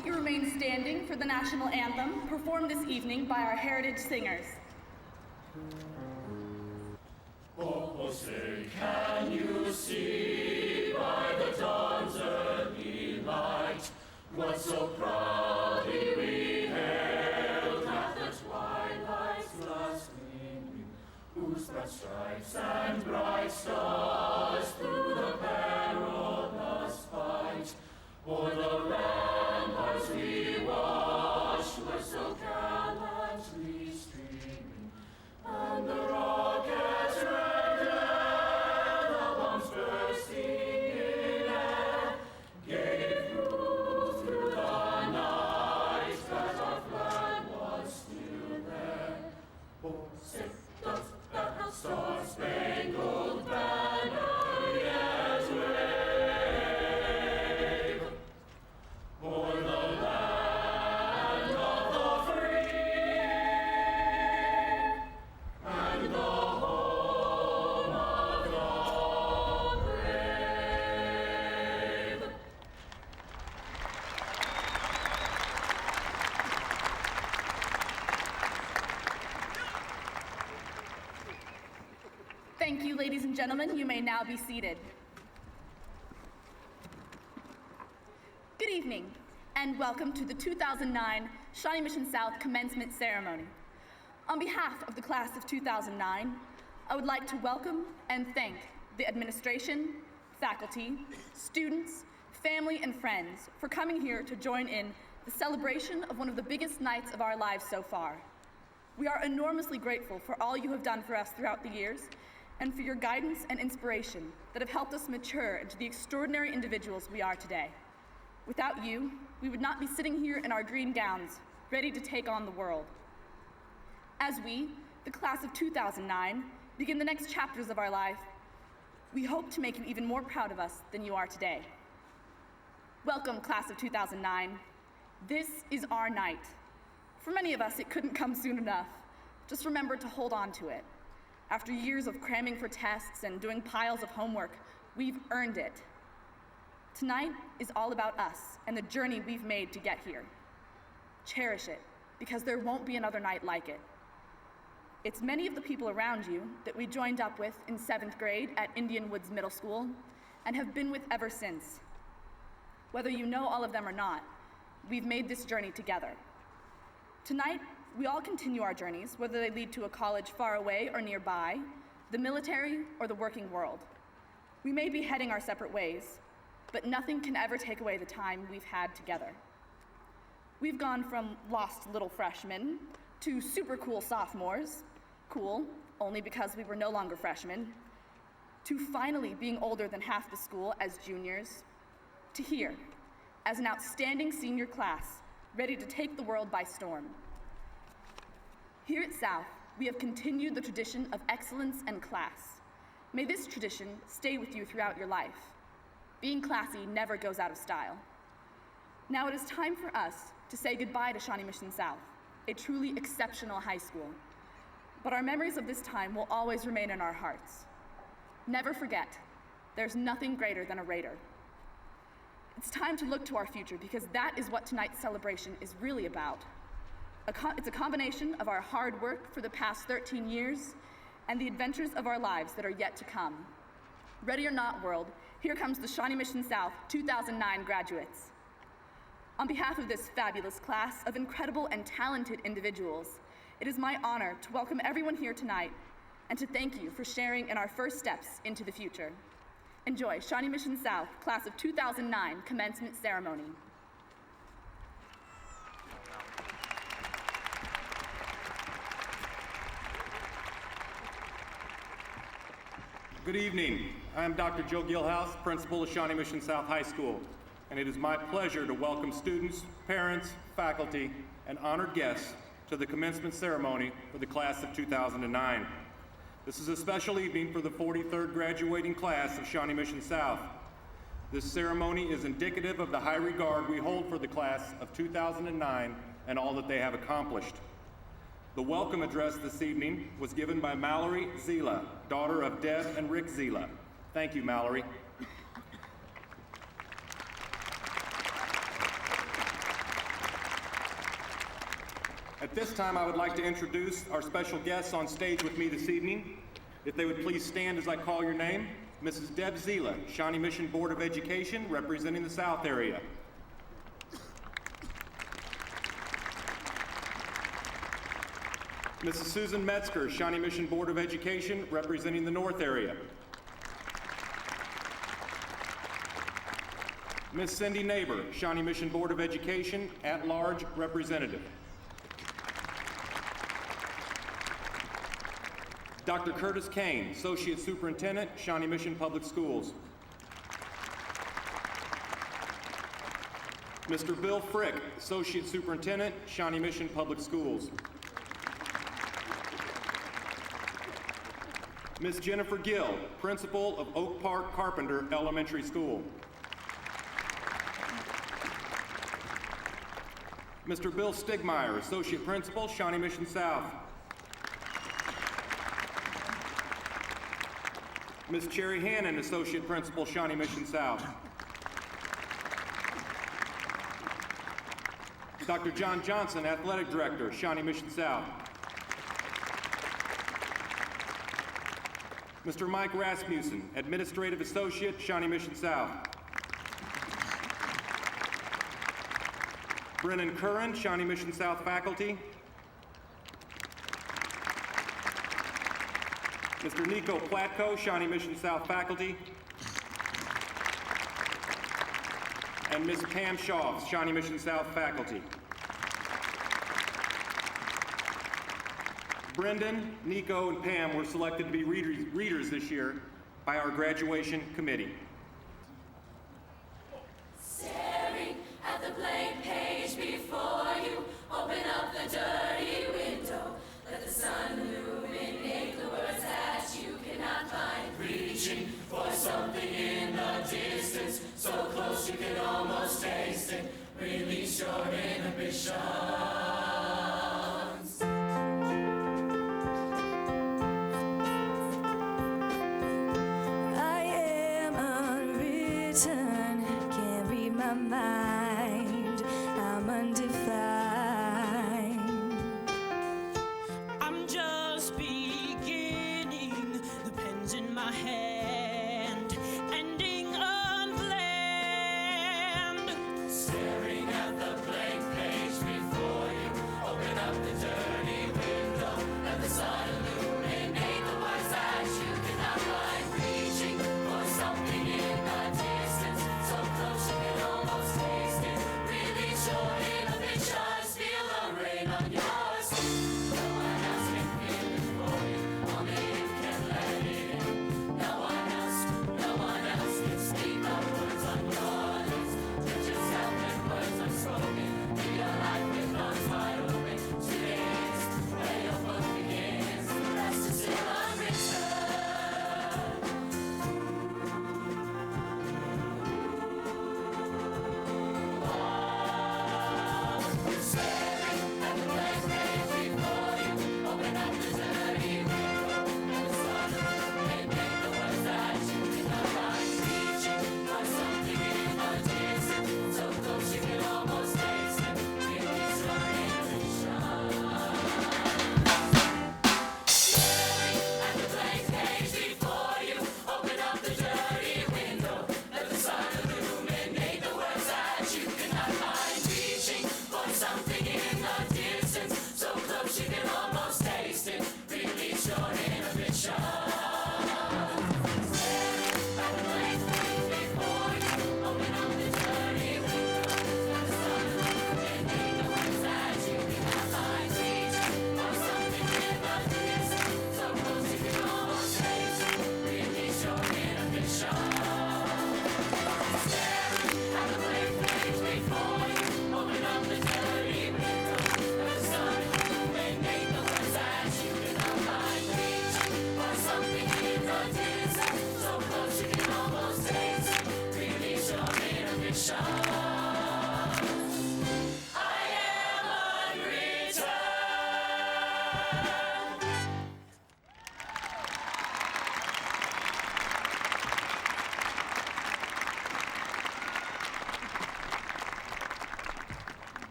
that you remain standing for the national anthem performed this evening by our heritage singers. Oh, say, can you see by the dawn's early light what so proudly we hailed at the twilight's last gleaming, whose broad stripes and bright stars through the perilous fight o'er the ramparts we watched were so gallantly streaming, and the rockets red glare, the bombs bursting in air, gave proof through the night that our flag was still there. Oh, say, does that star-spangled banner yet wave o'er the land of the free and the home of the brave? Thank you, ladies and gentlemen. You may now be seated. Good evening, and welcome to the 2009 Shawnee Mission South Commencement Ceremony. On behalf of the class of 2009, I would like to welcome and thank the administration, faculty, students, family, and friends for coming here to join in the celebration of one of the biggest nights of our lives so far. We are enormously grateful for all you have done for us throughout the years and for your guidance and inspiration that have helped us mature into the extraordinary individuals we are today. Without you, we would not be sitting here in our green gowns, ready to take on the world. As we, the class of 2009, begin the next chapters of our life, we hope to make you even more proud of us than you are today. Welcome, class of 2009. This is our night. For many of us, it couldn't come soon enough. Just remember to hold on to it. After years of cramming for tests and doing piles of homework, we've earned it. Tonight is all about us and the journey we've made to get here. Cherish it, because there won't be another night like it. It's many of the people around you that we joined up with in 7th grade at Indian Woods Middle School and have been with ever since. Whether you know all of them or not, we've made this journey together. Tonight, we all continue our journeys, whether they lead to a college far away or nearby, the military, or the working world. We may be heading our separate ways, but nothing can ever take away the time we've had together. We've gone from lost little freshmen to super cool sophomores, cool only because we were no longer freshmen, to finally being older than half the school as juniors, to here, as an outstanding senior class, ready to take the world by storm. Here at South, we have continued the tradition of excellence and class. May this tradition stay with you throughout your life. Being classy never goes out of style. Now it is time for us to say goodbye to Shawnee Mission South, a truly exceptional high school. But our memories of this time will always remain in our hearts. Never forget, there's nothing greater than a Raider. It's time to look to our future because that is what tonight's celebration is really about. It's a combination of our hard work for the past 13 years and the adventures of our lives that are yet to come. Ready or not, world, here comes the Shawnee Mission South 2009 graduates. On behalf of this fabulous class of incredible and talented individuals, it is my honor to welcome everyone here tonight and to thank you for sharing in our first steps into the future. Enjoy Shawnee Mission South, class of 2009 commencement ceremony. Good evening. I'm Dr. Joe Gilhouse, principal of Shawnee Mission South High School, and it is my pleasure to welcome students, parents, faculty, and honored guests to the commencement ceremony for the class of 2009. This is a special evening for the 43rd graduating class of Shawnee Mission South. This ceremony is indicative of the high regard we hold for the class of 2009 and all that they have accomplished. The welcome address this evening was given by Mallory Zila, daughter of Deb and Rick Zila. Thank you, Mallory. At this time, I would like to introduce our special guests on stage with me this evening. If they would please stand as I call your name. Mrs. Deb Zila, Shawnee Mission Board of Education, representing the South area. Mrs. Susan Metzger, Shawnee Mission Board of Education, representing the North area. Ms. Cindy Neighbor, Shawnee Mission Board of Education, at-large representative. Dr. Curtis Kane, Associate Superintendent, Shawnee Mission Public Schools. Mr. Bill Frick, Associate Superintendent, Shawnee Mission Public Schools. Ms. Jennifer Gill, Principal of Oak Park Carpenter Elementary School. Mr. Bill Stigmeyer, Associate Principal, Shawnee Mission South. Ms. Cherry Hannon, Associate Principal, Shawnee Mission South. Dr. John Johnson, Athletic Director, Shawnee Mission South. Mr. Mike Rasmussen, Administrative Associate, Shawnee Mission South. Brennan Curran, Shawnee Mission South Faculty. Mr. Nico Platko, Shawnee Mission South Faculty. And Ms. Pam Shaw, Shawnee Mission South Faculty. Brendan, Nico, and Pam were selected to be readers this year by our graduation committee. Staring at the blank page before you, open up the dirty window. Let the sun illuminate the words that you cannot find. Reaching for something in the distance, so close you can almost taste it. Release your inhibitions. I am unwritten, can't read my mind, I'm undefined. I'm just beginning, the pen's in my hand, ending unplanned. Staring at the blank page before you, open up the dirty window. Let the sun illuminate the words that you cannot find. Reaching for something in the distance, so close you can almost taste it. Release your inhibitions, feel the rain on your skin. No one else can feel it for you, only you can let it in. No one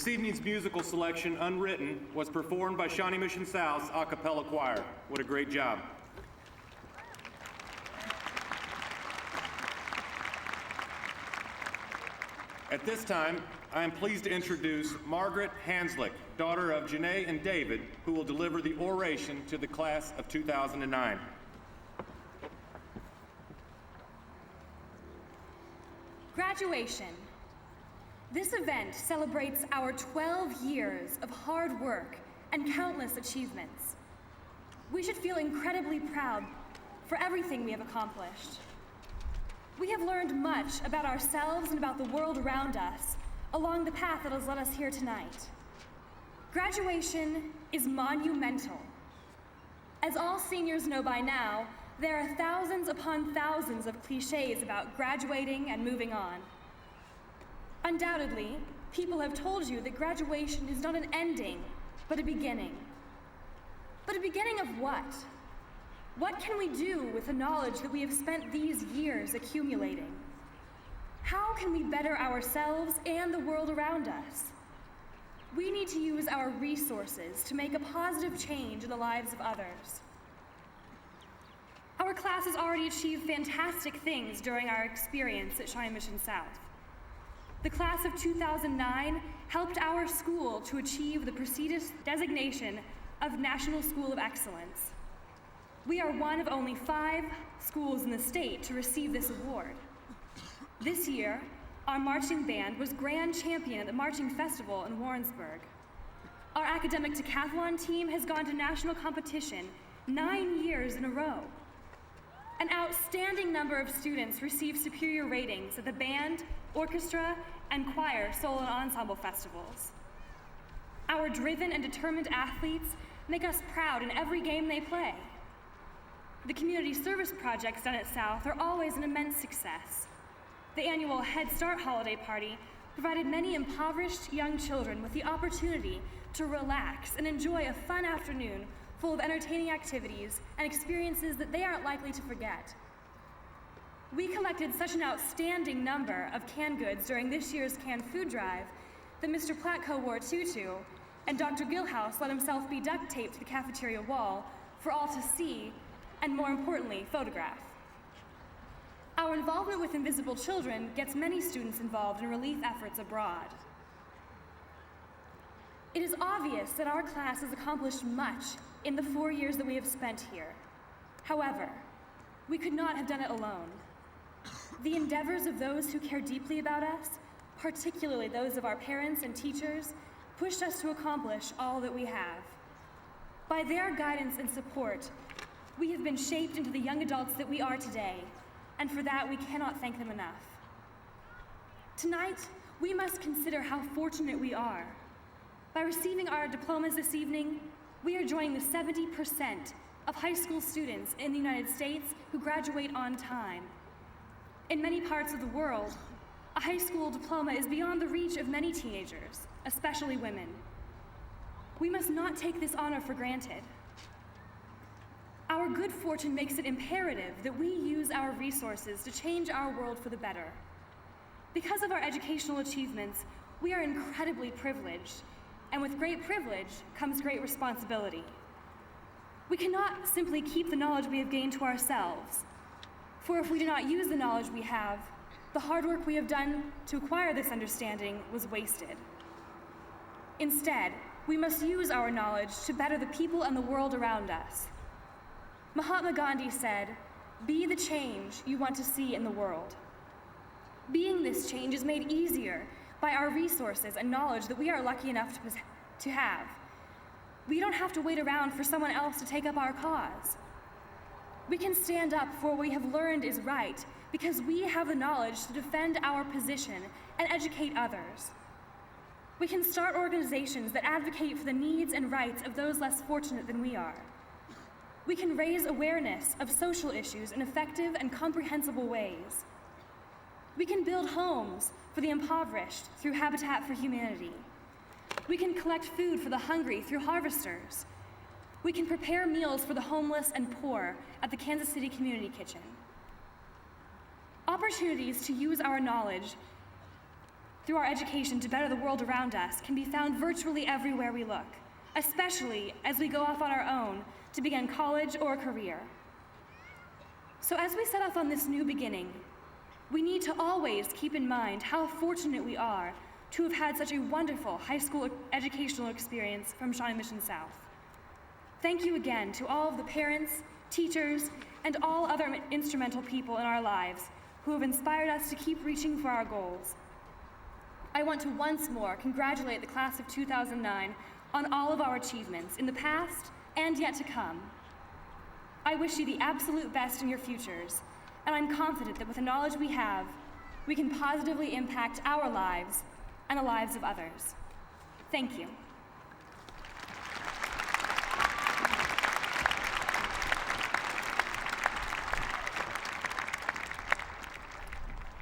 This evening's musical selection, Unwritten, was performed by Shawnee Mission South's a cappella choir. What a great job. At this time, I am pleased to introduce Margaret Hanslick, daughter of Janae and David, who will deliver the oration to the class of 2009. Graduation. This event celebrates our 12 years of hard work and countless achievements. We should feel incredibly proud for everything we have accomplished. We have learned much about ourselves and about the world around us along the path that has led us here tonight. Graduation is monumental. As all seniors know by now, there are thousands upon thousands of cliches about graduating and moving on. Undoubtedly, people have told you that graduation is not an ending, but a beginning. But a beginning of what? What can we do with the knowledge that we have spent these years accumulating? How can we better ourselves and the world around us? We need to use our resources to make a positive change in the lives of others. Our class has already achieved fantastic things during our experience at Shawnee Mission South. The class of 2009 helped our school to achieve the prestigious designation of National School of Excellence. We are one of only 5 schools in the state to receive this award. This year, our marching band was grand champion at the Marching Festival in Warrensburg. Our academic decathlon team has gone to national competition 9 years in a row. An outstanding number of students received superior ratings at the band, orchestra, and choir solo and ensemble festivals. Our driven and determined athletes make us proud in every game they play. The community service projects done at South are always an immense success. The annual Head Start holiday party provided many impoverished young children with the opportunity to relax and enjoy a fun afternoon full of entertaining activities and experiences that they aren't likely to forget. We collected such an outstanding number of canned goods during this year's canned food drive that Mr. Platko wore a tutu and Dr. Gilhouse let himself be duct taped to the cafeteria wall for all to see and, more importantly, photograph. Our involvement with Invisible Children gets many students involved in relief efforts abroad. It is obvious that our class has accomplished much in the 4 years that we have spent here. However, we could not have done it alone. The endeavors of those who care deeply about us, particularly those of our parents and teachers, pushed us to accomplish all that we have. By their guidance and support, we have been shaped into the young adults that we are today, and for that we cannot thank them enough. Tonight, we must consider how fortunate we are. By receiving our diplomas this evening, we are joining the 70% of high school students in the United States who graduate on time. In many parts of the world, a high school diploma is beyond the reach of many teenagers, especially women. We must not take this honor for granted. Our good fortune makes it imperative that we use our resources to change our world for the better. Because of our educational achievements, we are incredibly privileged, and with great privilege comes great responsibility. We cannot simply keep the knowledge we have gained to ourselves, for if we do not use the knowledge we have, the hard work we have done to acquire this understanding was wasted. Instead, we must use our knowledge to better the people and the world around us. Mahatma Gandhi said, "Be the change you want to see in the world." Being this change is made easier by our resources and knowledge that we are lucky enough to have. We don't have to wait around for someone else to take up our cause. We can stand up for what we have learned is right because we have the knowledge to defend our position and educate others. We can start organizations that advocate for the needs and rights of those less fortunate than we are. We can raise awareness of social issues in effective and comprehensible ways. We can build homes for the impoverished through Habitat for Humanity. We can collect food for the hungry through harvesters. We can prepare meals for the homeless and poor at the Kansas City Community Kitchen. Opportunities to use our knowledge through our education to better the world around us can be found virtually everywhere we look, especially as we go off on our own to begin college or a career. So as we set off on this new beginning, we need to always keep in mind how fortunate we are to have had such a wonderful high school educational experience from Shawnee Mission South. Thank you again to all of the parents, teachers, and all other instrumental people in our lives who have inspired us to keep reaching for our goals. I want to once more congratulate the class of 2009 on all of our achievements in the past and yet to come. I wish you the absolute best in your futures, and I'm confident that with the knowledge we have, we can positively impact our lives and the lives of others. Thank you.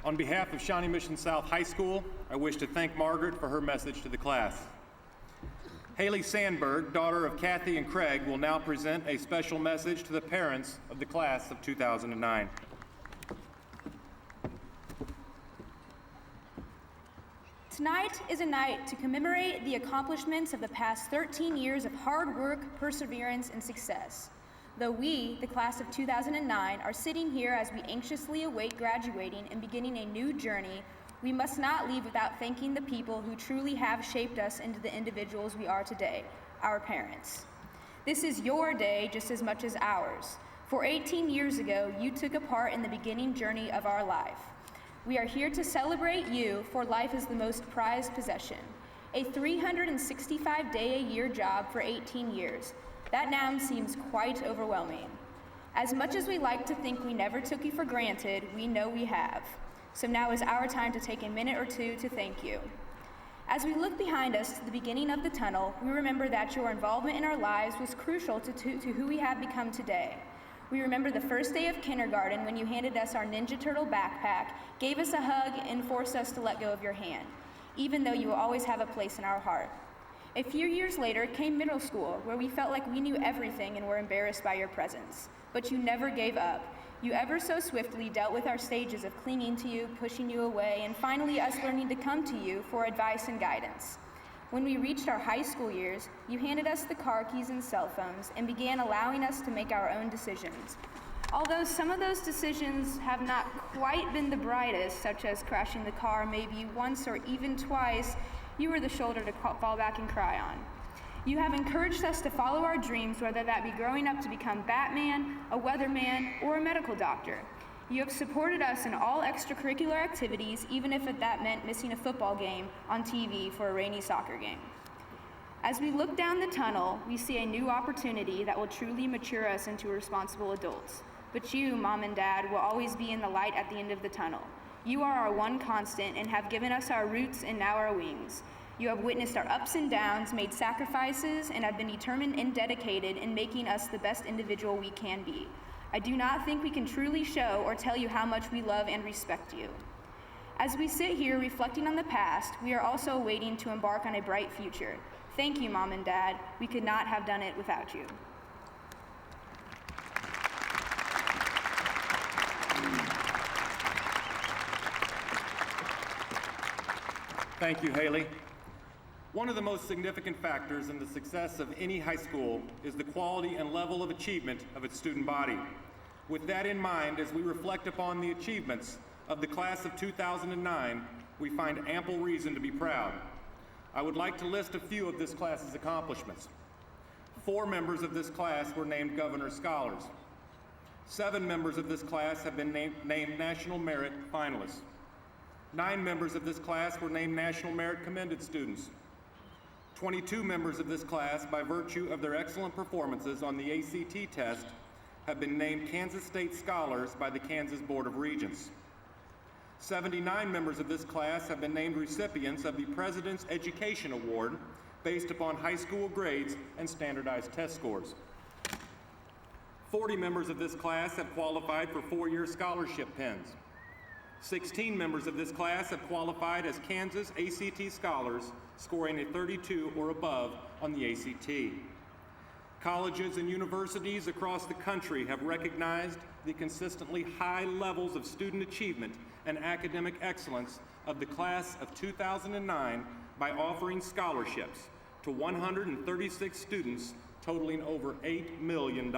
On behalf of Shawnee Mission South High School, I wish to thank Margaret for her message to the class. Haley Sandberg, daughter of Kathy and Craig, will now present a special message to the parents of the class of 2009. Tonight is a night to commemorate the accomplishments of the past 13 years of hard work, perseverance, and success. Though we, the class of 2009, are sitting here as we anxiously await graduating and beginning a new journey, we must not leave without thanking the people who truly have shaped us into the individuals we are today, our parents. This is your day just as much as ours. For 18 years ago, you took a part in the beginning journey of our life. We are here to celebrate you, for life is the most prized possession. A 365-day-a-year job for 18 years. That now seems quite overwhelming. As much as we like to think we never took you for granted, we know we have. So now is our time to take a minute or two to thank you. As we look behind us to the beginning of the tunnel, we remember that your involvement in our lives was crucial to who we have become today. We remember the first day of kindergarten when you handed us our Ninja Turtle backpack, gave us a hug, and forced us to let go of your hand, even though you will always have a place in our heart. A few years later came middle school, where we felt like we knew everything and were embarrassed by your presence. But you never gave up. You ever so swiftly dealt with our stages of clinging to you, pushing you away, and finally us learning to come to you for advice and guidance. When we reached our high school years, you handed us the car keys and cell phones and began allowing us to make our own decisions. Although some of those decisions have not quite been the brightest, such as crashing the car maybe once or even twice, you were the shoulder to fall back and cry on. You have encouraged us to follow our dreams, whether that be growing up to become Batman, a weatherman, or a medical doctor. You have supported us in all extracurricular activities, even if that meant missing a football game on TV for a rainy soccer game. As we look down the tunnel, we see a new opportunity that will truly mature us into responsible adults. But you, Mom and Dad, will always be in the light at the end of the tunnel. You are our one constant and have given us our roots and now our wings. You have witnessed our ups and downs, made sacrifices, and have been determined and dedicated in making us the best individual we can be. I do not think we can truly show or tell you how much we love and respect you. As we sit here reflecting on the past, we are also waiting to embark on a bright future. Thank you, Mom and Dad. We could not have done it without you. Thank you, Haley. One of the most significant factors in the success of any high school is the quality and level of achievement of its student body. With that in mind, as we reflect upon the achievements of the class of 2009, we find ample reason to be proud. I would like to list a few of this class's accomplishments. 4 members of this class were named Governor's Scholars. 7 members of this class have been named National Merit Finalists. 9 members of this class were named National Merit Commended Students. 22 members of this class, by virtue of their excellent performances on the ACT test, have been named Kansas State Scholars by the Kansas Board of Regents. 79 members of this class have been named recipients of the President's Education Award based upon high school grades and standardized test scores. 40 members of this class have qualified for 4-year scholarship pins. 16 members of this class have qualified as Kansas ACT Scholars, scoring a 32 or above on the ACT. Colleges and universities across the country have recognized the consistently high levels of student achievement and academic excellence of the class of 2009 by offering scholarships to 136 students totaling over $8 million.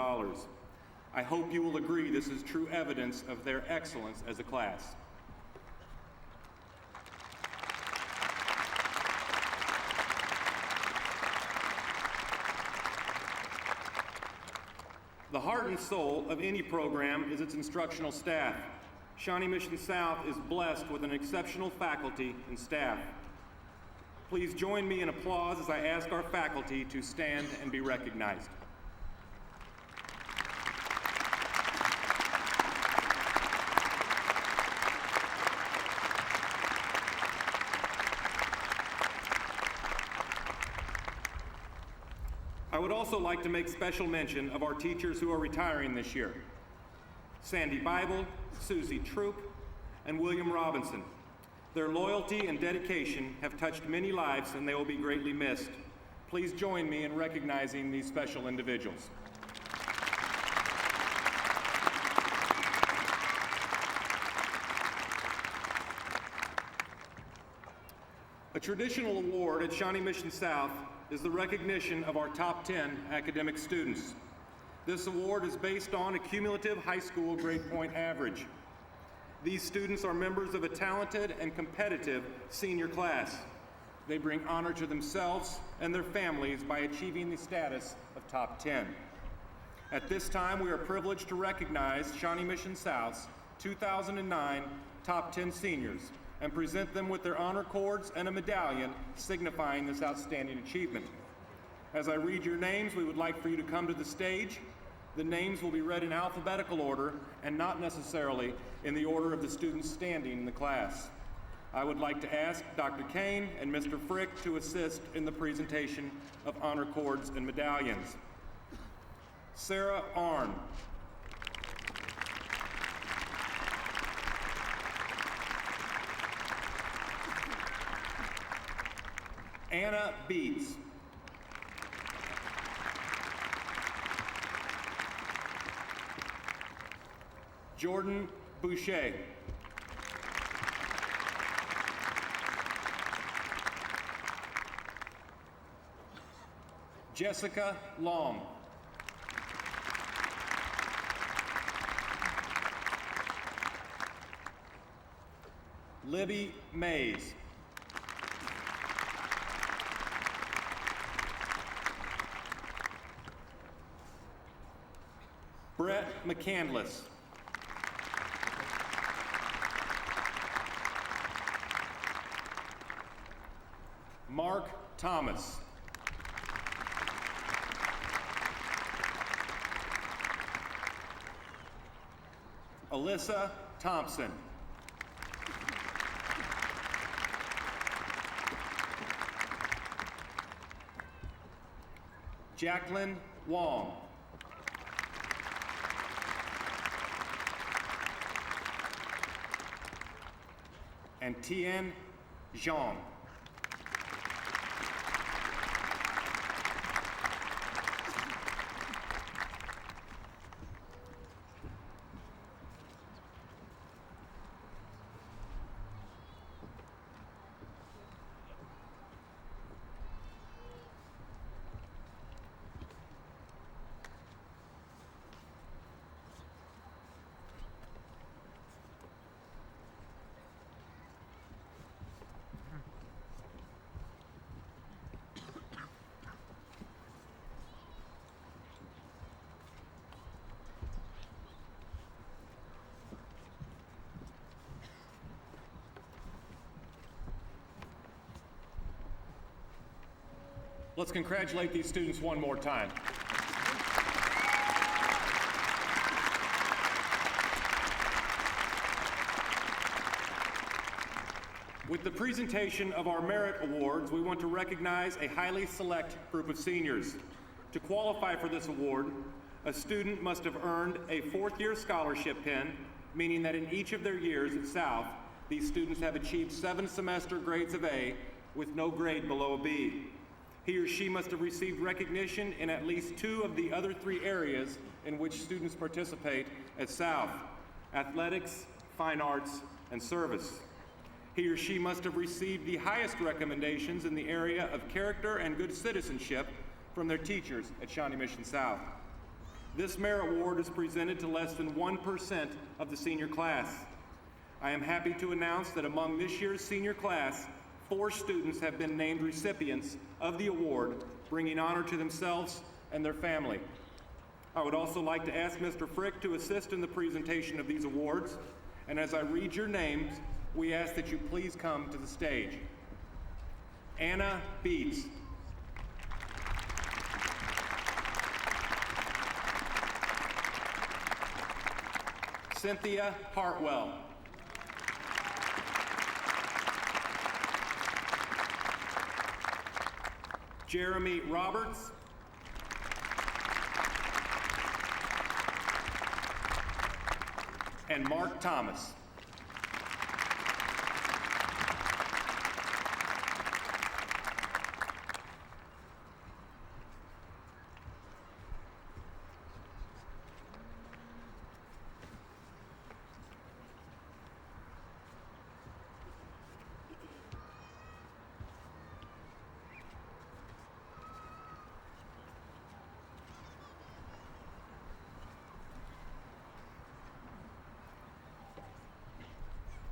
I hope you will agree this is true evidence of their excellence as a class. The heart and soul of any program is its instructional staff. Shawnee Mission South is blessed with an exceptional faculty and staff. Please join me in applause as I ask our faculty to stand and be recognized. I would also like to make special mention of our teachers who are retiring this year. Sandy Bible, Susie Troop, and William Robinson. Their loyalty and dedication have touched many lives and they will be greatly missed. Please join me in recognizing these special individuals. A traditional award at Shawnee Mission South is the recognition of our top 10 academic students. This award is based on a cumulative high school grade point average. These students are members of a talented and competitive senior class. They bring honor to themselves and their families by achieving the status of top 10. At this time, we are privileged to recognize Shawnee Mission South's 2009 top 10 seniors and present them with their honor cords and a medallion signifying this outstanding achievement. As I read your names, we would like for you to come to the stage. The names will be read in alphabetical order and not necessarily in the order of the students standing in the class. I would like to ask Dr. Kane and Mr. Frick to assist in the presentation of honor cords and medallions. Sarah Arn. Anna Beats. Jordan Boucher. Jessica Long. Libby Mays. Brett McCandless. Mark Thomas. Alyssa Thompson. Jacqueline Wong. And Tien Zhang. Let's congratulate these students one more time. With the presentation of our merit awards, we want to recognize a highly select group of seniors. To qualify for this award, a student must have earned a fourth-year scholarship pin, meaning that in each of their years at South, these students have achieved 7 semester grades of A with no grade below a B. He or she must have received recognition in at least 2 of the other 3 areas in which students participate at South: athletics, fine arts, and service. He or she must have received the highest recommendations in the area of character and good citizenship from their teachers at Shawnee Mission South. This merit award is presented to less than 1% of the senior class. I am happy to announce that among this year's senior class, 4 students have been named recipients of the award, bringing honor to themselves and their family. I would also like to ask Mr. Frick to assist in the presentation of these awards, and as I read your names, we ask that you please come to the stage. Anna Beats. Cynthia Hartwell. Jeremy Roberts. And Mark Thomas.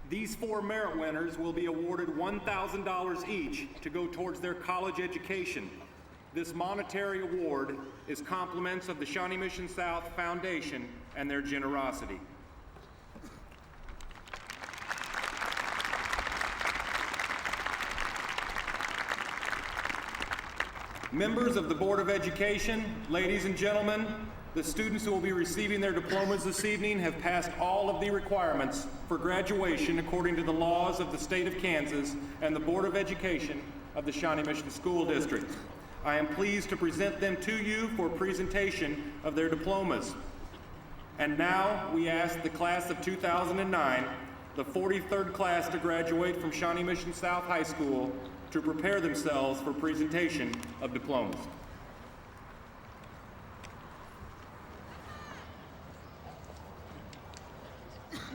These 4 merit winners will be awarded $1,000 each to go towards their college education. This monetary award is compliments of the Shawnee Mission South Foundation and their generosity. Members of the Board of Education, ladies and gentlemen, the students who will be receiving their diplomas this evening have passed all of the requirements for graduation according to the laws of the state of Kansas and the Board of Education of the Shawnee Mission School District. I am pleased to present them to you for presentation of their diplomas. And now we ask the class of 2009, the 43rd class to graduate from Shawnee Mission South High School, to prepare themselves for presentation of diplomas.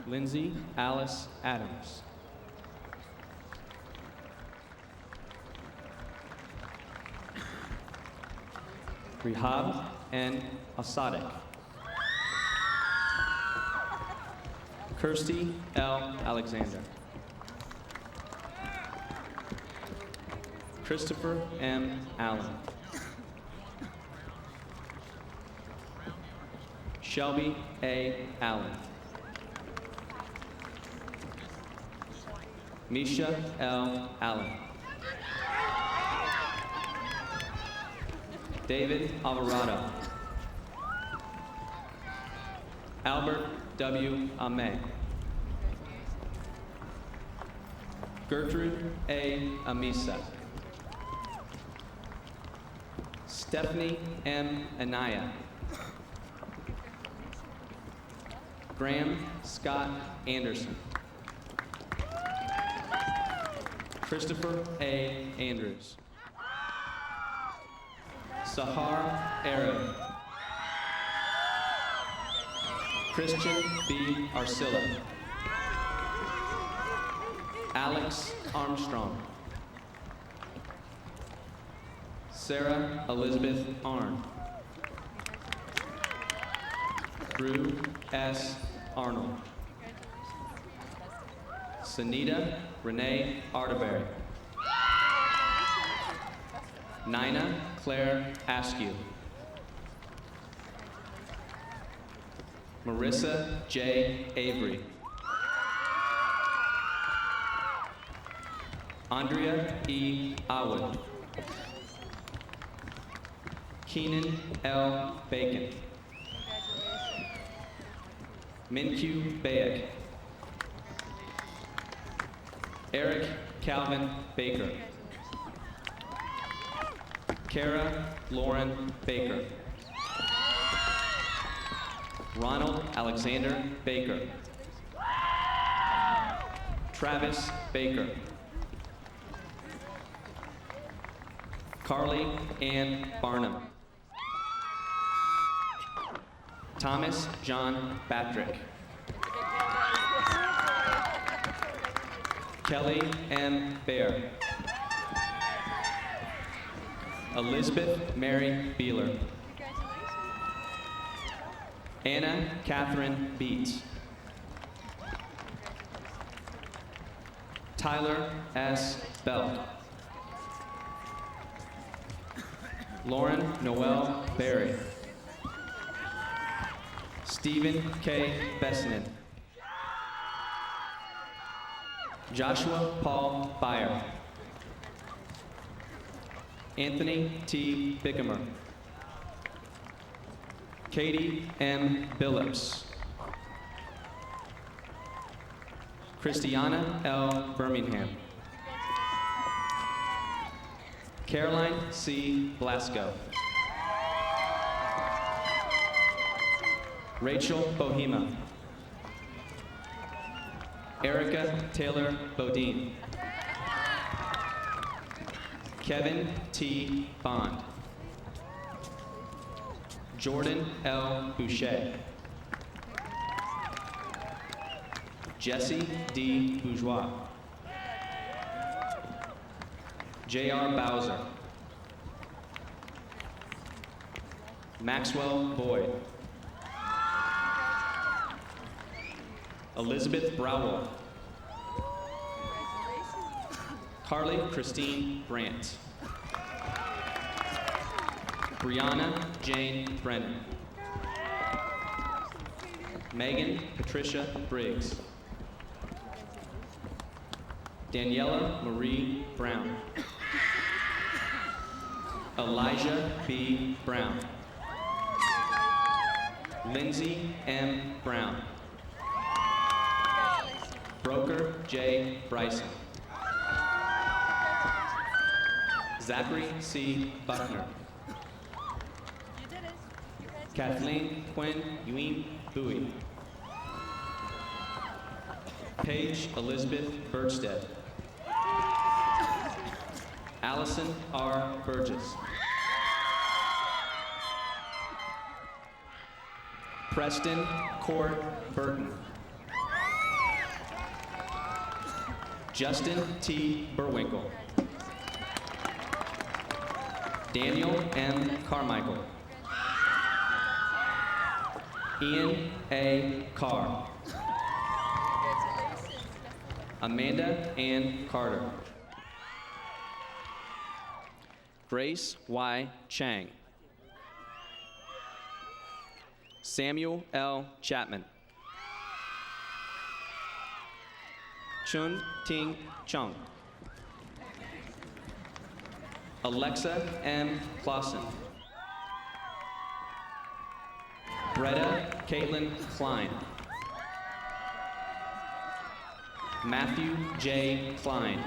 Lindsay Alice Adams. Rehab N. Asadek. Kirsty L. Alexander. Christopher M. Allen. Shelby A. Allen. Misha L. Allen. David Alvarado. Albert W. Ame. Gertrude A. Amisa. Stephanie M. Anaya. Graham Scott Anderson. Christopher A. Andrews. Sahar Arab. Christian B. Arcilla. Alex Armstrong. Sarah Elizabeth Arn. Drew S. Arnold. Sanita Renee Arterberry. Nina Claire Askew. Marissa J. Avery. Andrea E. Awood. Keenan L. Bacon. Minkyu Bayek. Eric Calvin Baker. Kara Lauren Baker. Ronald Alexander Baker. Travis Baker. Carly Ann Barnum. Thomas John Patrick. Kelly M. Bear. Elizabeth Mary Beeler. Anna Catherine Beats. Tyler S. Belt. Lauren Noel Berry. Stephen K. Bessinen. Joshua Paul Byer. Anthony T. Bickamer. Katie M. Billups. Christiana L. Birmingham. Caroline C. Blasco. Rachel Bohema. Erica Taylor Bodine. Kevin T. Bond. Jordan L. Boucher. Jesse D. Bourgeois. J.R. Bowser. Maxwell Boyd. Elizabeth Browell. Carly Christine Brandt. Brianna Jane Brennan. Megan Patricia Briggs. Daniela Marie Brown. Elijah B. Brown. Lindsay M. Brown. Broker J. Bryson. Zachary C. Buckner. Kathleen Quinn Yuen Bowie. Paige Elizabeth Bergstead. Allison R. Burgess. Preston Court Burton. Justin T. Burwinkle. Daniel M. Carmichael. Ian A. Carr. Amanda Ann Carter. Grace Y. Chang. Samuel L. Chapman. Chun Ting Chung. Alexa M. Clausen. Bretta Caitlin Klein. Matthew J. Klein.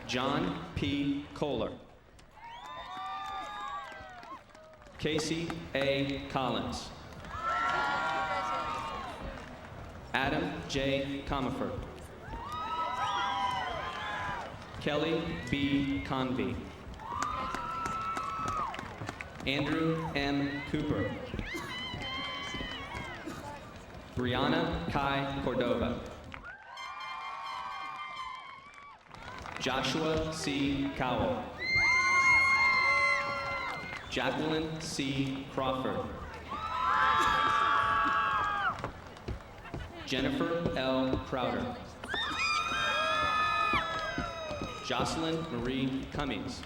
John P. Kohler. Casey A. Collins. Adam J. Comerford. Kelly B. Convey. Andrew M. Cooper. Brianna Kai Cordova. Joshua C. Cowell. Jacqueline C. Crawford. Jennifer L. Crowder. Jocelyn Marie Cummings.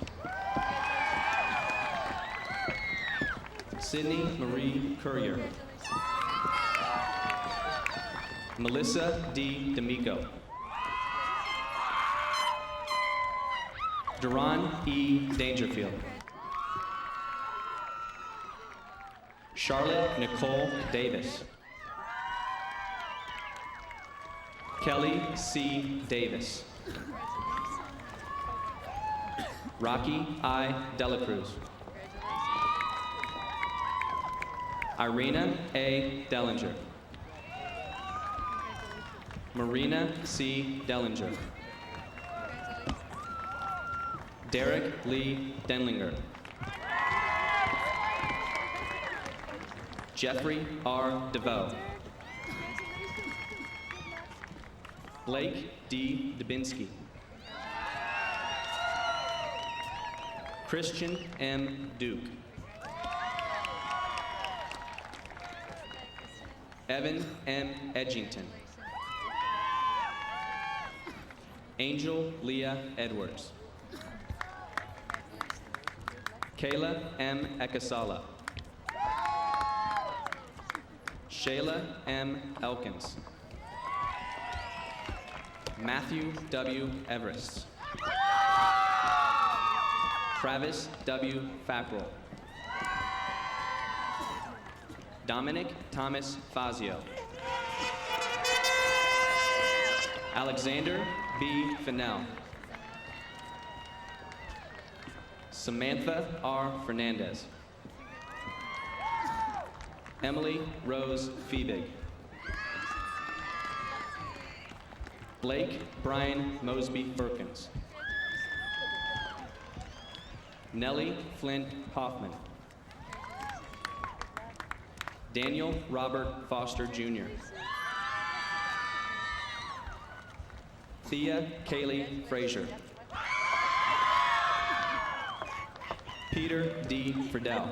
Sydney Marie Courier. Melissa D. D'Amico. Duran E. Dangerfield. Charlotte Nicole Davis. Kelly C. Davis. Rocky I. Delacruz. Irina A. Dellinger. Marina C. Dellinger. Derek Lee Denlinger. Jeffrey R. DeVoe. Blake D. Dubinsky. Christian M. Duke. Evan M. Edgington. Angel Leah Edwards. Kayla M. Ekasala. Shayla M. Elkins. Matthew W. Everest. Travis W. Fackrell. Dominic Thomas Fazio. Alexander B. Fennell. Samantha R. Fernandez. Emily Rose Feebig. Blake Brian Mosby Firkins. Nellie Flint Hoffman. Daniel Robert Foster Jr. Thea Kaylee Frazier. Peter D. Friedel.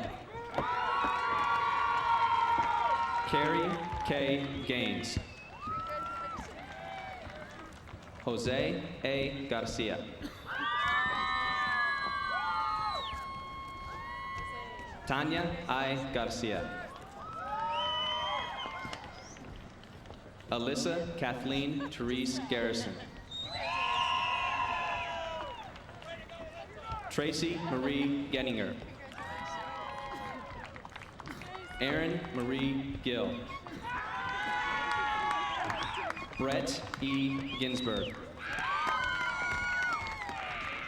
Carrie K. Gaines. Jose A. Garcia. Tanya I. Garcia. Alyssa Kathleen Therese Garrison. Tracy Marie Gettinger. Erin Marie Gill. Brett E. Ginsberg.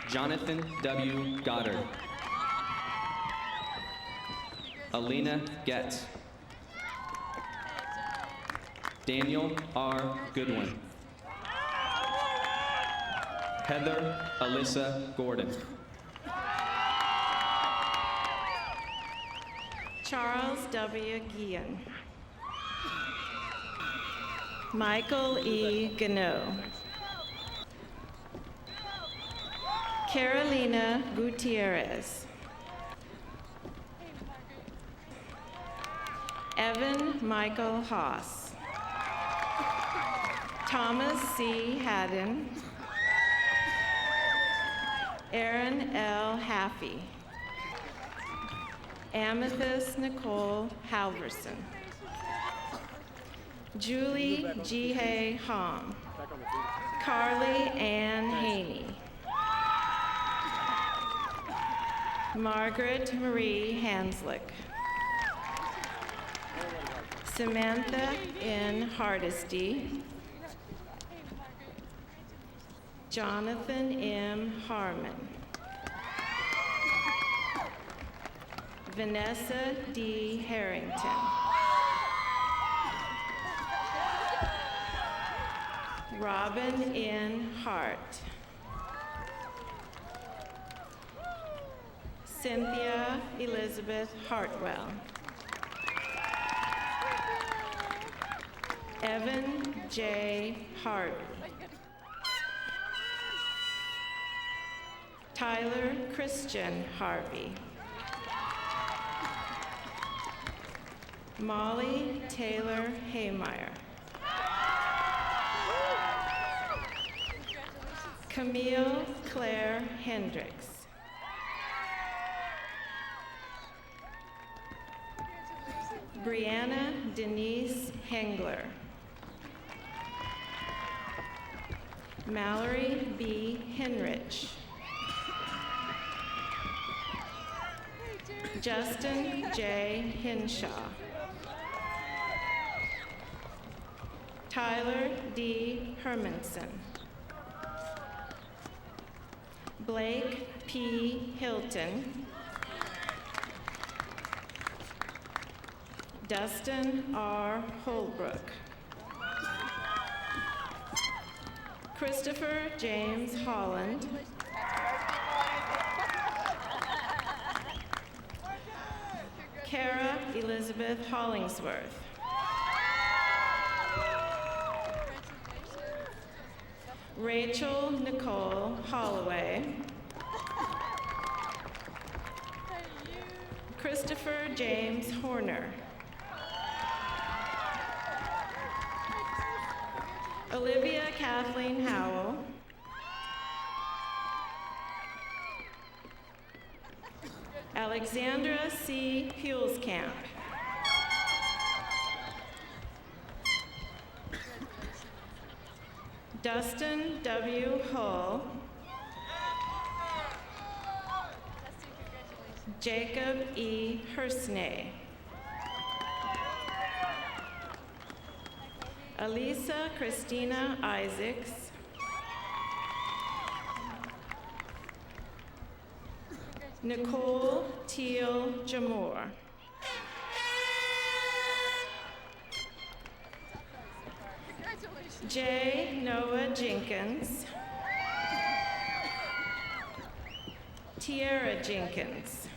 Jonathan W. Goddard. Alina Getz. Daniel R. Goodwin. Heather Alyssa Gordon. Charles W. Guillen. Michael E. Gano. Carolina Gutierrez. Evan Michael Haas. Thomas C. Haddon. Aaron L. Haffey. Amethyst Nicole Halverson. Julie G. Hay Hom. Carly Ann Haney. Margaret Marie Hanslick. Samantha N. Hardesty. Jonathan M. Harmon. Vanessa D. Harrington. Robin N. Hart. Cynthia Elizabeth Hartwell. Evan J. Harvey. Tyler Christian Harvey. Molly Taylor Haymeyer. Camille Claire Hendricks. Brianna Denise Hengler. Mallory B. Henrich. Justin J. Henshaw. Tyler D. Hermanson. Blake P. Hilton. Dustin R. Holbrook. Christopher James Holland. Tara Elizabeth Hollingsworth. Rachel Nicole Holloway. Christopher James Horner. Olivia Kathleen Howell. Alexandra C. Hulskamp. Dustin W. Hull. Jacob E. Hersney. Elisa Christina Isaacs. Nicole Teal Jamor. J. Noah Jenkins. Tiara Jenkins.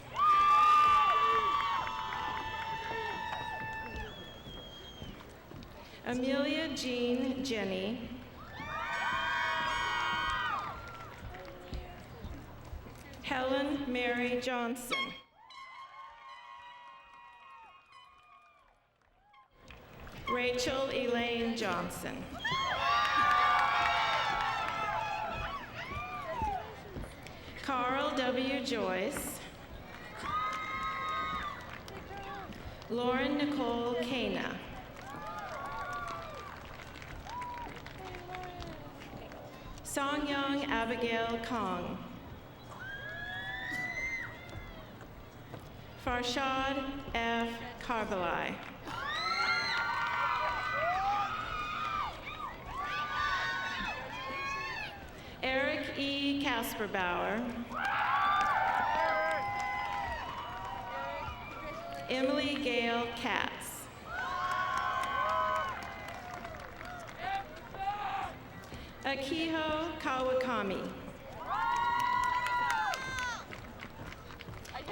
Amelia Jean Jenny. Helen Mary Johnson. Rachel Elaine Johnson. Carl W. Joyce. Lauren Nicole Cana. Songyang Abigail Kong. Farshad F. Karbali. Eric E. Kasperbauer. Emily Gail Katz. Akiho Kawakami.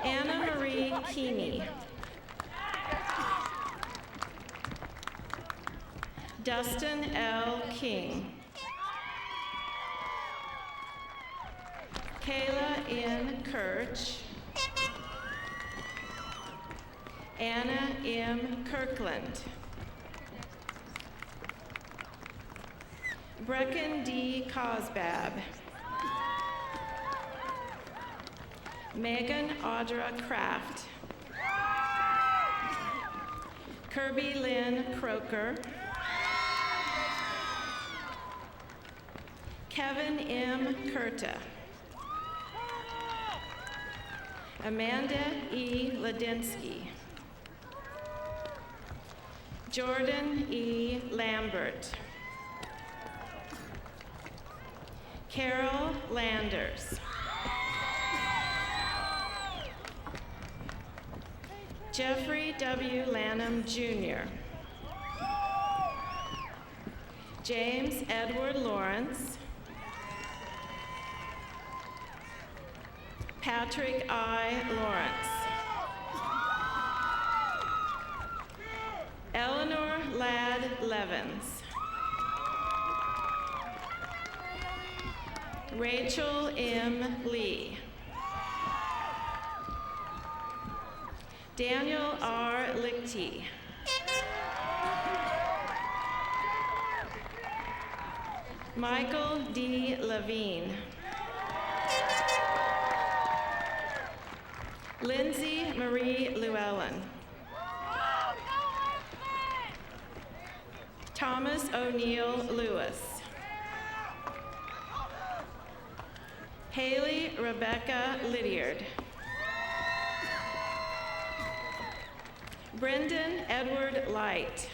Anna Marie Keeney. Dustin L. King. Kayla N. Kirch. Anna M. Kirkland. Brecken D. Cosbab. Megan Audra Kraft. Kirby Lynn Croker. Kevin M. Kurta. Amanda E. Ladinsky. Jordan E. Lambert. Carol Landers. Jeffrey W. Lanham Jr. James Edward Lawrence. Patrick I. Lawrence. Eleanor Ladd Levins. Rachel M. Lee. Daniel R. Lichty. Michael D. Levine. Lindsay Marie Llewellyn. Thomas O'Neill Lewis. Haley Rebecca Lydiard. Brendan Edward Light.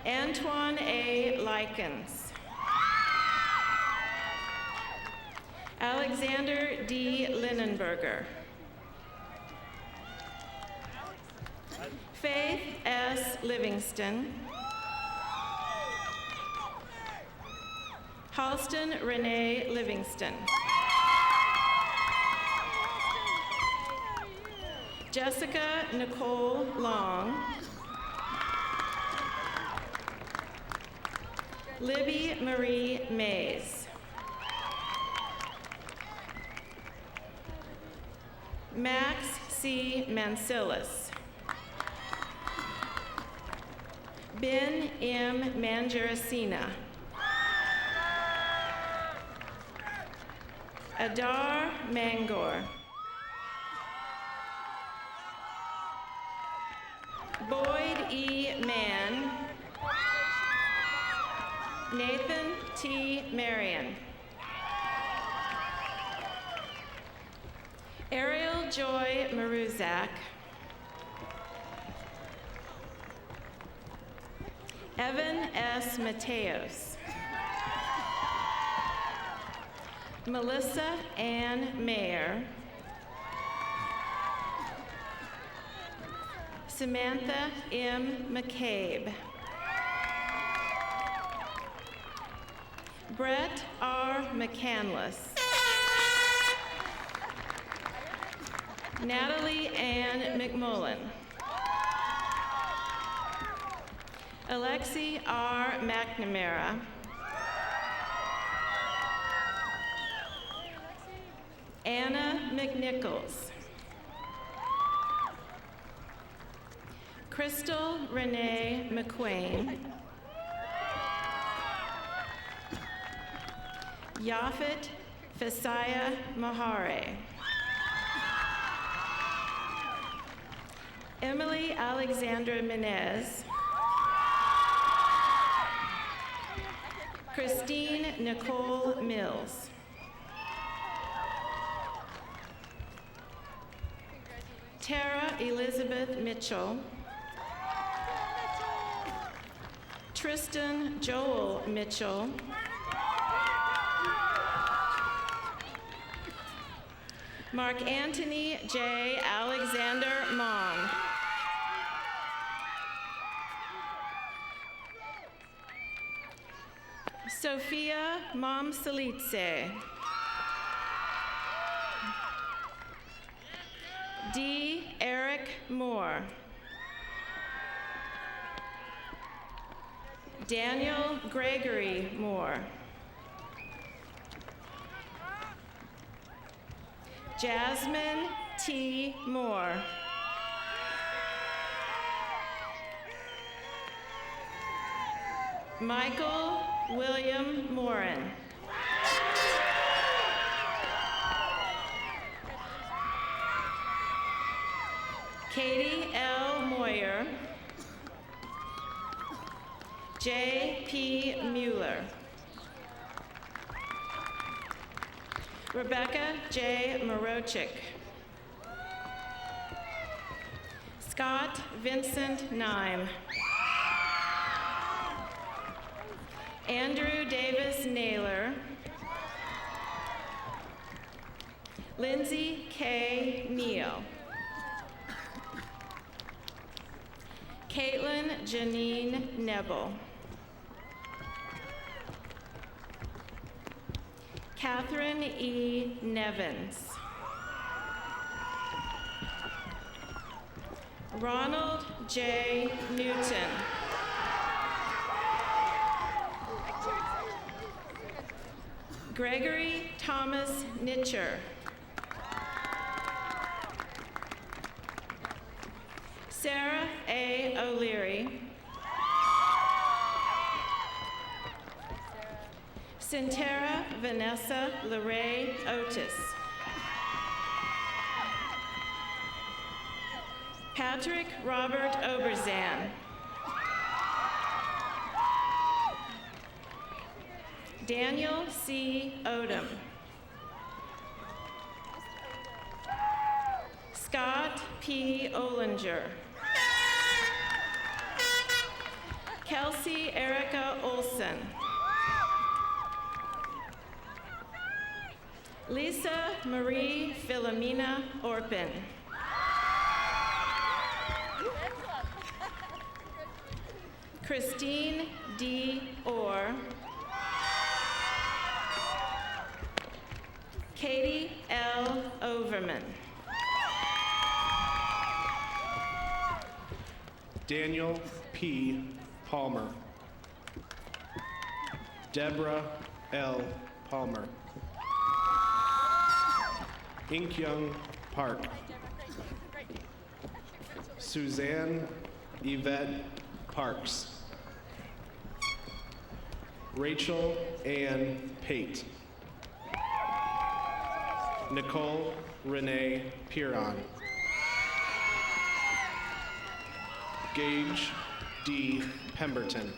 Antoine A. Likens. Alexander D. Linenberger. Faith S. Livingston. Halston Renee Livingston. Jessica Nicole Long, Libby Marie Mays, Max C. Mancilis, Ben M. Mangiaracina, Adar Mangor, Boyd E. Mann, Nathan T. Marion, Ariel Joy Maruzak, Evan S. Mateos, Melissa Ann Mayer, Samantha M. McCabe, Brett R. McCandless, Natalie Ann McMullen, Alexi R. McNamara, Anna McNichols, Crystal Renee McQuain, Yafet Fesaya Mahare, Emily Alexandra Menez, Christine Nicole Mills, Tara Elizabeth Mitchell, Tristan Joel Mitchell, Mark Anthony J. Alexander Mong, Sophia Momsalitse, D. Eric Moore, Daniel Gregory Moore, Jasmine T. Moore, Michael William Morin, Katie L. Moyer, J. P. Mueller, Rebecca J. Morochik, Scott Vincent Nime, Andrew Davis Naylor, Lindsay K. Neal, Caitlin Janine Nebel, Catherine E. Nevins, Ronald J. Newton, Gregory Thomas Nitcher, Sarah A. O'Leary, Centera Vanessa LeRae Otis, Patrick Robert Oberzan, Daniel C. Odom, Scott P. Olinger, Kelsey Erica Olson, Lisa Marie Philomena Orpin, Christine D. Orr, Katie L. Overman, Daniel P. Palmer. Deborah L. Palmer. Inkyung Park. Suzanne Yvette Parks. Rachel Ann Pate. Nicole Renee Piron. Gage D. Pemberton.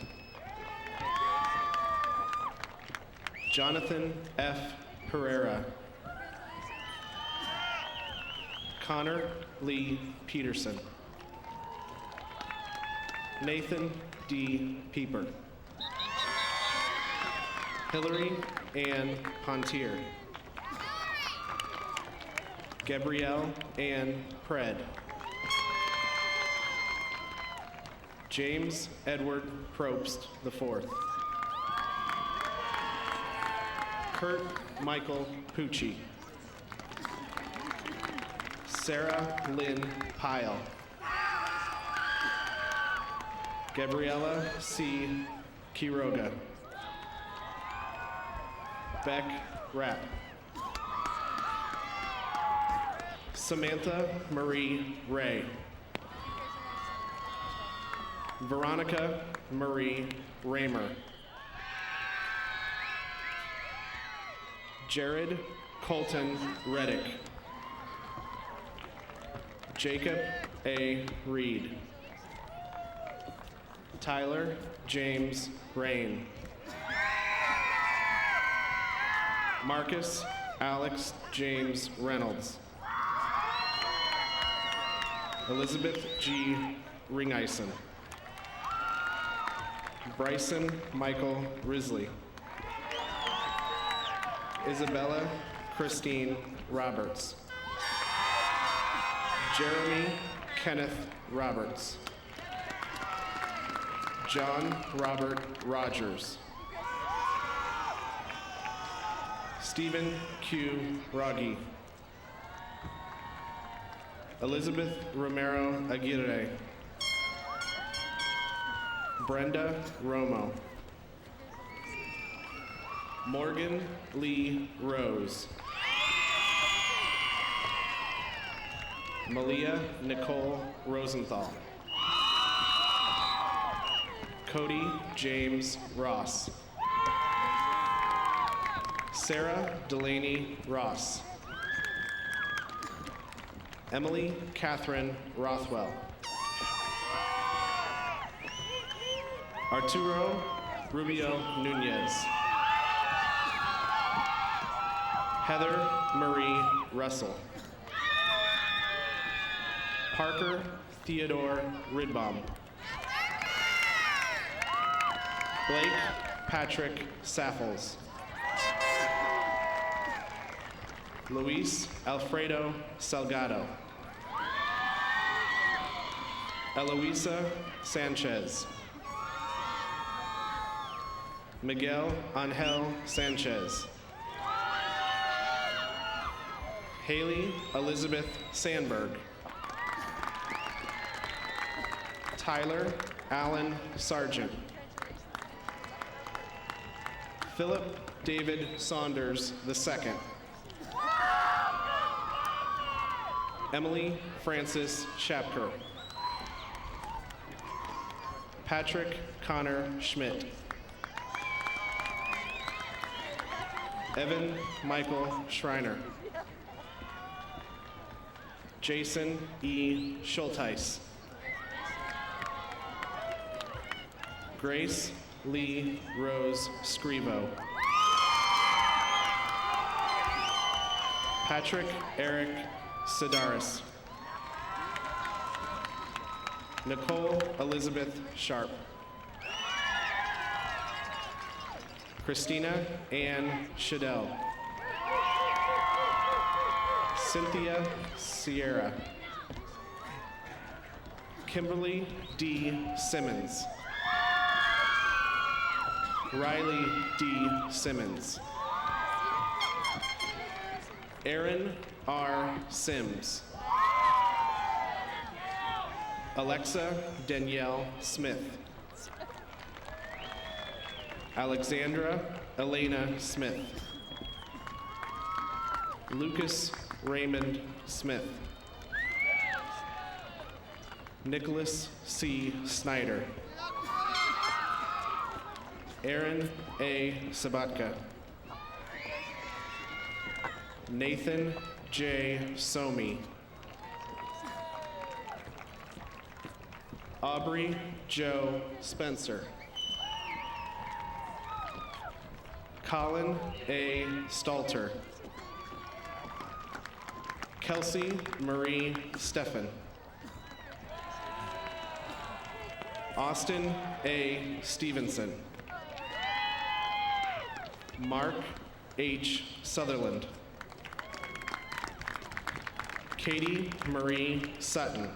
Jonathan F. Herrera. Connor Lee Peterson. Nathan D. Pieper. Hillary Ann Pontier. Gabrielle Ann Pred. James Edward Probst IV. Kurt Michael Pucci. Sarah Lynn Pyle. Gabriella C. Quiroga. Beck Rapp. Samantha Marie Ray. Veronica Marie Raymer. Jared Colton Reddick. Jacob A. Reed. Tyler James Rain. Marcus Alex James Reynolds. Elizabeth G. Ringeisen. Bryson Michael Risley. Isabella Christine Roberts. Jeremy Kenneth Roberts. John Robert Rogers. Stephen Q. Rogge. Elizabeth Romero Aguirre. Brenda Romo. Morgan Lee Rose. Malia Nicole Rosenthal. Cody James Ross. Sarah Delaney Ross. Emily Catherine Rothwell. Arturo Rubio Nunez. Heather Marie Russell. Parker Theodore Ridbaum. Blake Patrick Saffels. Luis Alfredo Salgado. Eloisa Sanchez. Miguel Angel Sanchez. Haley Elizabeth Sandberg. Tyler Allen Sargent. Philip David Saunders II. Emily Francis Shapker. Patrick Connor Schmidt. Evan Michael Schreiner. Jason E. Schulteis. Grace Lee Rose Scrivo. Patrick Eric Sidaris. Nicole Elizabeth Sharp. Christina Ann Shadell. Cynthia Sierra. Kimberly D. Simmons. Riley D. Simmons. Aaron R. Sims. Alexa Danielle Smith. Alexandra Elena Smith. Lucas Raymond Smith. Nicholas C. Snyder. Aaron A. Sabatka. Nathan J. Somi. Aubrey Joe Spencer. Colin A. Stalter. Kelsey Marie Steffen. Austin A. Stevenson. Mark H. Sutherland. Katie Marie Sutton.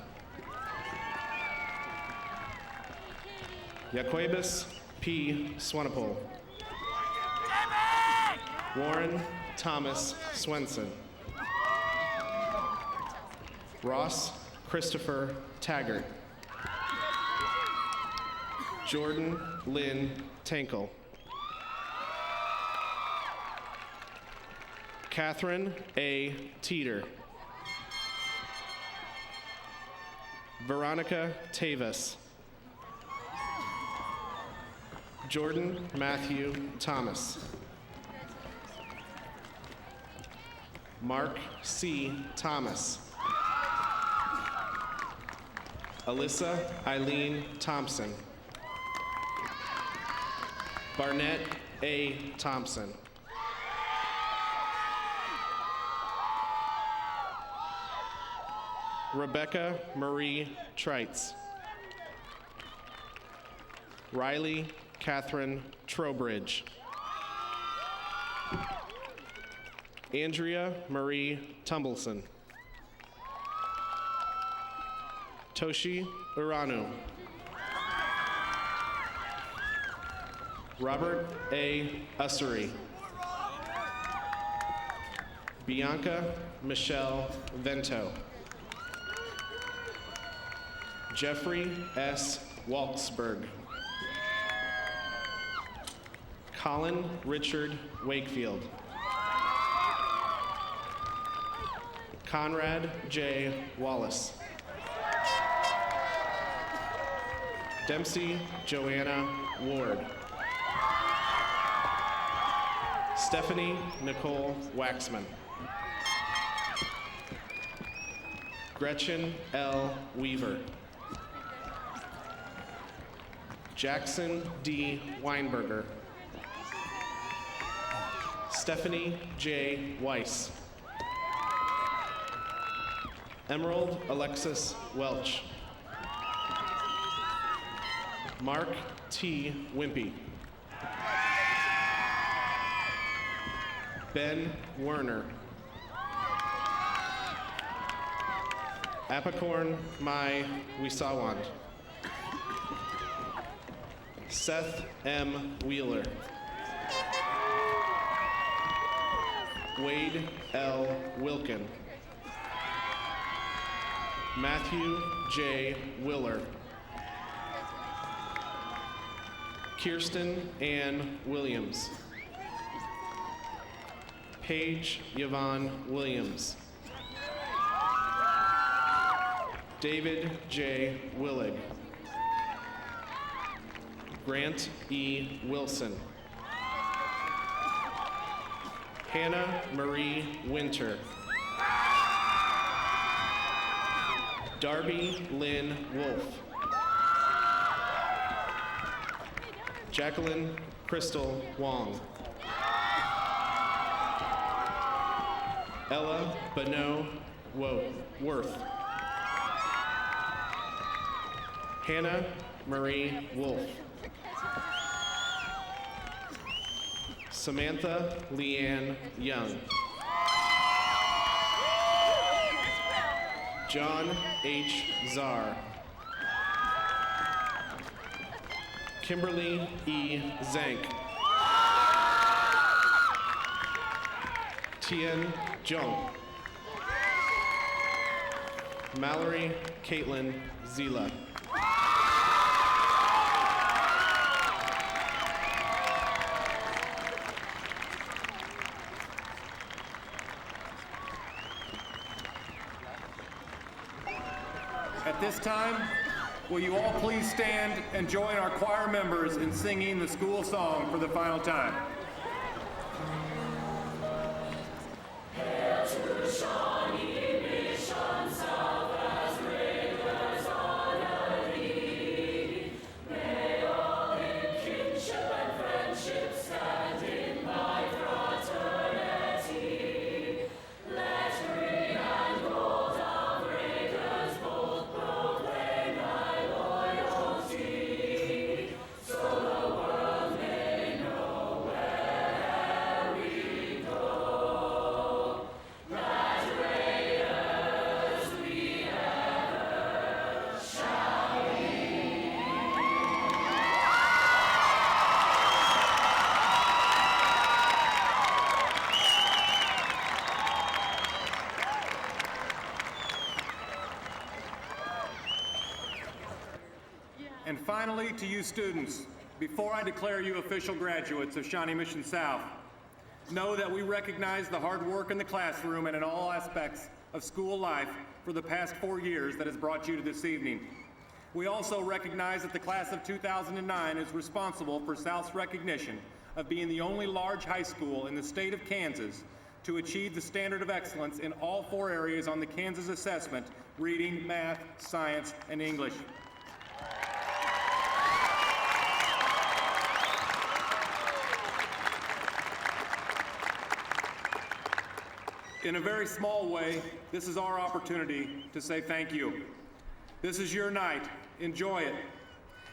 Yaquebus P. Swanepoel. Warren Thomas Swenson. Ross Christopher Taggart. Jordan Lynn Tankle. Catherine A. Teeter. Veronica Tavis. Jordan Matthew Thomas. Mark C. Thomas. Alyssa Eileen Thompson. Barnett A. Thompson. Rebecca Marie Treitz. Riley Catherine Trowbridge. Andrea Marie Tumbleson. Toshi Uranu. Robert A. Ussery. Bianca Michelle Vento. Jeffrey S. Waltzberg. Colin Richard Wakefield. Conrad J. Wallace. Dempsey Joanna Ward. Stephanie Nicole Waxman. Gretchen L. Weaver. Jackson D. Weinberger. Stephanie J. Weiss. Emerald Alexis Welch. Mark T. Wimpy. Ben Werner. Apicorn Mai Wisawand. Seth M. Wheeler. Wade L. Wilkin. Matthew J. Willer. Kirsten Ann Williams. Paige Yvonne Williams. David J. Willig. Grant E. Wilson. Hannah Marie Winter. Darby Lynn Wolf. Jacqueline Crystal Wong. Ella Bano Worth. Hannah Marie Wolf. Samantha Leanne Young. John H. Czar. Kimberly E. Zank. Tien Jung. Mallory Caitlin Zila. At this time, will you all please stand and join our choir members in singing the school song for the final time? Hail to Shawnee Mission South as rivers honor thee. May all in kinship and friendship stand in thy fraternity. Let green and gold outriggers both proclaim thy loyalty, so the world may know where we go. That raiders we ever shall be. And finally, to you students, before I declare you official graduates of Shawnee Mission South, know that we recognize the hard work in the classroom and in all aspects of school life for the past 4 years that has brought you to this evening. We also recognize that the class of 2009 is responsible for South's recognition of being the only large high school in the state of Kansas to achieve the standard of excellence in all 4 areas on the Kansas assessment: reading, math, science, and English. In a very small way, this is our opportunity to say thank you. This is your night. Enjoy it.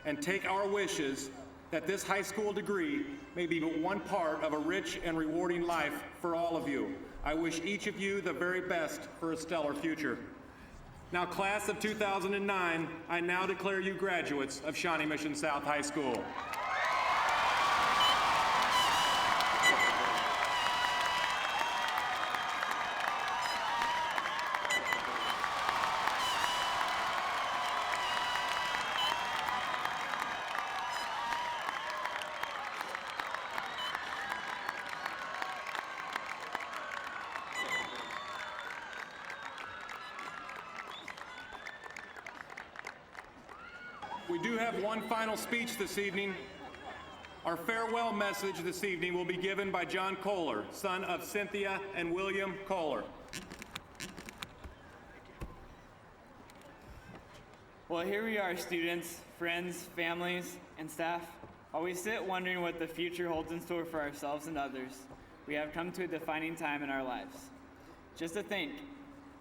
And take our wishes that this high school degree may be but one part of a rich and rewarding life for all of you. I wish each of you the very best for a stellar future. Now, class of 2009, I now declare you graduates of Shawnee Mission South High School. We do have one final speech this evening. Our farewell message this evening will be given by John Kohler, son of Cynthia and William Kohler. Well, here we are, students, friends, families, and staff. While we sit wondering what the future holds in store for ourselves and others, we have come to a defining time in our lives. Just to think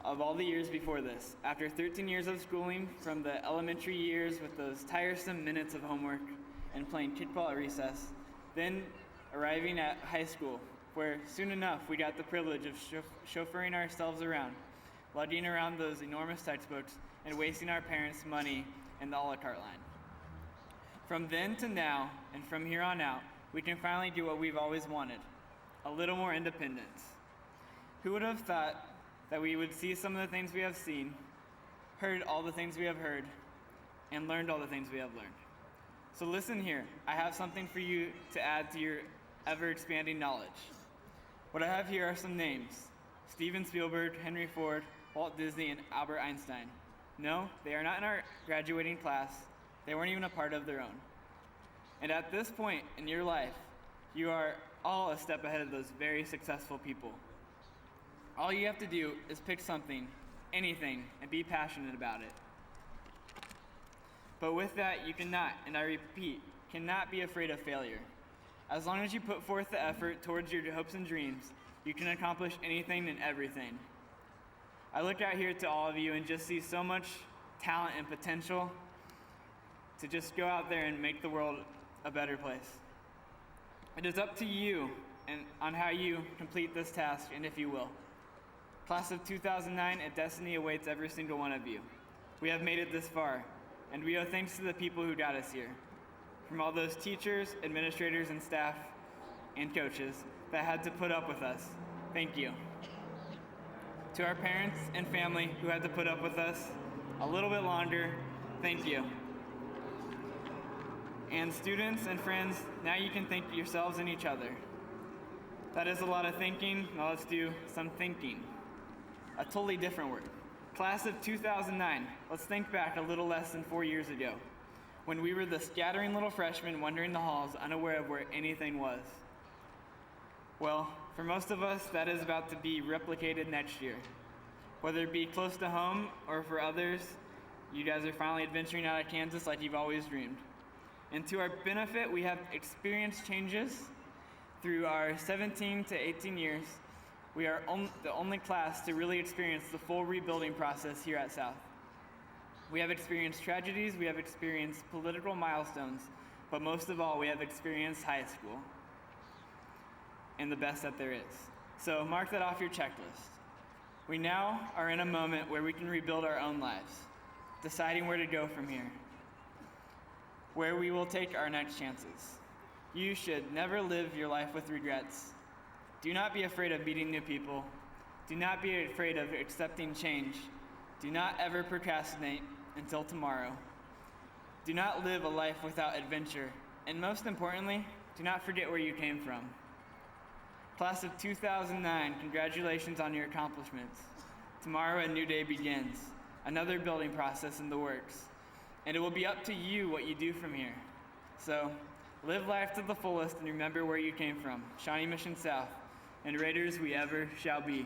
of all the years before this, after 13 years of schooling, from the elementary years with those tiresome minutes of homework and playing kickball at recess, then arriving at high school, where soon enough we got the privilege of chauffeuring ourselves around, lugging around those enormous textbooks, and wasting our parents' money in the a la carte line. From then to now, and from here on out, we can finally do what we've always wanted: a little more independence. Who would have thought that we would see some of the things we have seen, heard all the things we have heard, and learned all the things we have learned? So listen here, I have something for you to add to your ever-expanding knowledge. What I have here are some names: Steven Spielberg, Henry Ford, Walt Disney, and Albert Einstein. No, they are not in our graduating class. They weren't even a part of their own. And at this point in your life, you are all a step ahead of those very successful people. All you have to do is pick something, anything, and be passionate about it. But with that, you cannot, and I repeat, cannot be afraid of failure. As long as you put forth the effort towards your hopes and dreams, you can accomplish anything and everything. I look out here to all of you and just see so much talent and potential to just go out there and make the world a better place. It is up to you and on how you complete this task, and if you will. Class of 2009, a destiny awaits every single one of you. We have made it this far, and we owe thanks to the people who got us here. From all those teachers, administrators, and staff, and coaches that had to put up with us. Thank you. To our parents and family who had to put up with us a little bit longer, thank you. And students and friends, now you can thank yourselves and each other. That is a lot of thinking. Now let's do some thinking. A totally different word. Class of 2009. Let's think back a little less than 4 years ago, when we were the scattering little freshmen wandering the halls, unaware of where anything was. Well, for most of us, that is about to be replicated next year. Whether it be close to home or for others, you guys are finally adventuring out of Kansas like you've always dreamed. And to our benefit, we have experienced changes through our 17 to 18 years. We are the only class to really experience the full rebuilding process here at South. We have experienced tragedies, we have experienced political milestones, but most of all, we have experienced high school and the best that there is. So mark that off your checklist. We now are in a moment where we can rebuild our own lives, deciding where to go from here, where we will take our next chances. You should never live your life with regrets. Do not be afraid of meeting new people. Do not be afraid of accepting change. Do not ever procrastinate until tomorrow. Do not live a life without adventure. And most importantly, do not forget where you came from. Class of 2009, congratulations on your accomplishments. Tomorrow a new day begins, another building process in the works. And it will be up to you what you do from here. So, live life to the fullest and remember where you came from. Shawnee Mission South, and Raiders we ever shall be.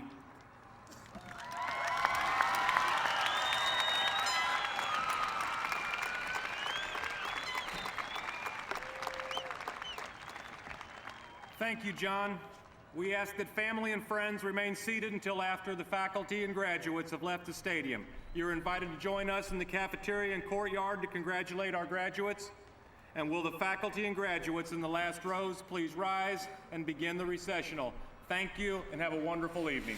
Thank you, John. We ask that family and friends remain seated until after the faculty and graduates have left the stadium. You're invited to join us in the cafeteria and courtyard to congratulate our graduates. And will the faculty and graduates in the last rows please rise and begin the recessional. Thank you and have a wonderful evening.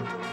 Thank you.